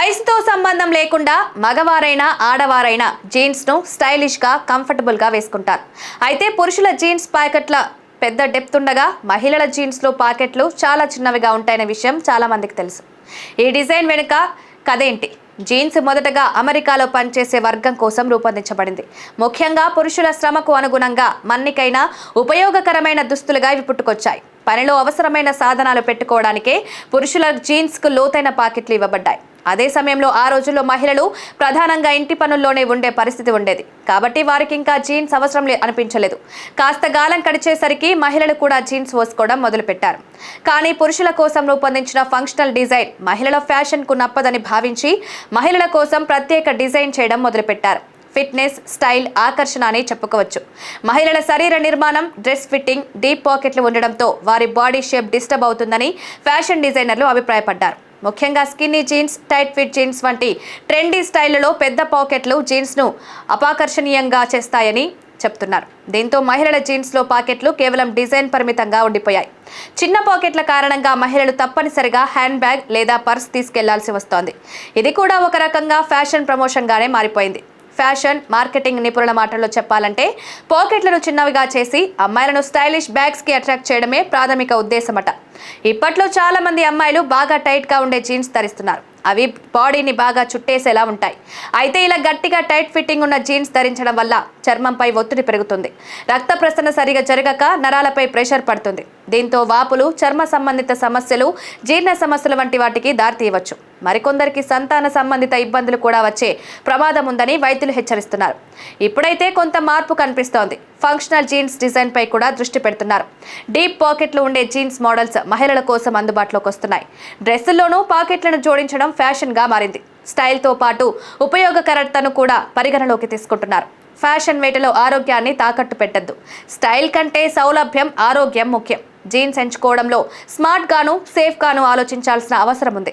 వయసుతో సంబంధం లేకుండా మగవారైనా ఆడవారైనా జీన్స్ను స్టైలిష్గా కంఫర్టబుల్గా వేసుకుంటారు. అయితే పురుషుల జీన్స్ ప్యాకెట్ల పెద్ద డెప్త్ ఉండగా మహిళల జీన్స్లో పాకెట్లు చాలా చిన్నవిగా ఉంటాయనే విషయం చాలా మందికి తెలుసు. ఈ డిజైన్ వెనుక కథేంటి? జీన్స్ మొదటగా అమెరికాలో పనిచేసే వర్గం కోసం రూపొందించబడింది. ముఖ్యంగా పురుషుల శ్రమకు అనుగుణంగా మన్నికైన ఉపయోగకరమైన దుస్తులుగా ఇవి పుట్టుకొచ్చాయి. పనిలో అవసరమైన సాధనాలు పెట్టుకోవడానికే పురుషుల జీన్స్కు లోతైన పాకెట్లు ఇవ్వబడ్డాయి. అదే సమయంలో ఆ రోజుల్లో మహిళలు ప్రధానంగా ఇంటి పనుల్లోనే ఉండే పరిస్థితి ఉండేది. కాబట్టి వారికి ఇంకా జీన్స్ అవసరం అనిపించలేదు. కాస్త గాలం గడిచేసరికి మహిళలు కూడా జీన్స్ వేసుకోవడం మొదలుపెట్టారు. కానీ పురుషుల కోసం రూపొందించిన ఫంక్షనల్ డిజైన్ మహిళల ఫ్యాషన్కు నప్పదని భావించి మహిళల కోసం ప్రత్యేక డిజైన్ చేయడం మొదలుపెట్టారు. ఫిట్నెస్, స్టైల్, ఆకర్షణ అని చెప్పుకోవచ్చు. మహిళల శరీర నిర్మాణం, డ్రెస్ ఫిట్టింగ్, డీప్ పాకెట్లు ఉండడంతో వారి బాడీ షేప్ డిస్టర్బ్ అవుతుందని ఫ్యాషన్ డిజైనర్లు అభిప్రాయపడ్డారు. ముఖ్యంగా skinny jeans, tight fit jeans వంటి ట్రెండీ స్టైళ్లలో పెద్ద పాకెట్లు జీన్స్ను అపాకర్షణీయంగా చేస్తాయని చెప్తున్నారు. దీంతో మహిళల జీన్స్లో పాకెట్లు కేవలం డిజైన్ పరిమితంగా ఉండిపోయాయి. చిన్న పాకెట్ల కారణంగా మహిళలు తప్పనిసరిగా హ్యాండ్ బ్యాగ్ లేదా పర్స్ తీసుకెళ్లాల్సి వస్తోంది. ఇది కూడా ఒక రకంగా ఫ్యాషన్ ప్రమోషన్గానే మారిపోయింది. ఫ్యాషన్ మార్కెటింగ్ నిపుణుల మాటల్లో చెప్పాలంటే పాకెట్లను చిన్నవిగా చేసి అమ్మాయిలను స్టైలిష్ బ్యాగ్స్కి అట్రాక్ట్ చేయడమే ప్రాథమిక ఉద్దేశమట. ఇప్పట్లో చాలా మంది అమ్మాయిలు బాగా టైట్గా ఉండే జీన్స్ ధరిస్తున్నారు. అవి బాడీని బాగా చుట్టేసేలా ఉంటాయి. అయితే ఇలా గట్టిగా టైట్ ఫిట్టింగ్ ఉన్న జీన్స్ ధరించడం వల్ల చర్మంపై ఒత్తిడి పెరుగుతుంది. రక్త ప్రసరణ సరిగా జరగక నరాలపై ప్రెషర్ పడుతుంది. దీంతో వాపులు, చర్మ సంబంధిత సమస్యలు, జీర్ణ సమస్యలు వంటి వాటికి దారితీయవచ్చు. మరికొందరికి సంతాన సంబంధిత ఇబ్బందులు కూడా వచ్చే ప్రమాదం ఉందని వైద్యులు హెచ్చరిస్తున్నారు. ఇప్పుడైతే కొంత మార్పు కనిపిస్తోంది. ఫంక్షనల్ జీన్స్ డిజైన్ పై కూడా దృష్టి పెడుతున్నారు. డీప్ పాకెట్లు ఉండే జీన్స్ మోడల్స్ మహిళల కోసం అందుబాటులోకి వస్తున్నాయి. డ్రెస్సుల్లోనూ పాకెట్లను జోడించడం ఫ్యాషన్గా మారింది. స్టైల్తో పాటు ఉపయోగకరతను కూడా పరిగణలోకి తీసుకుంటున్నారు. ఫ్యాషన్ వేటలో ఆరోగ్యాన్ని తాకట్టు పెట్టద్దు. స్టైల్ కంటే సౌలభ్యం, ఆరోగ్యం ముఖ్యం. జీన్స్ ఎంచుకోవడంలో స్మార్ట్ గాను, సేఫ్ గాను ఆలోచించాల్సిన అవసరం ఉంది.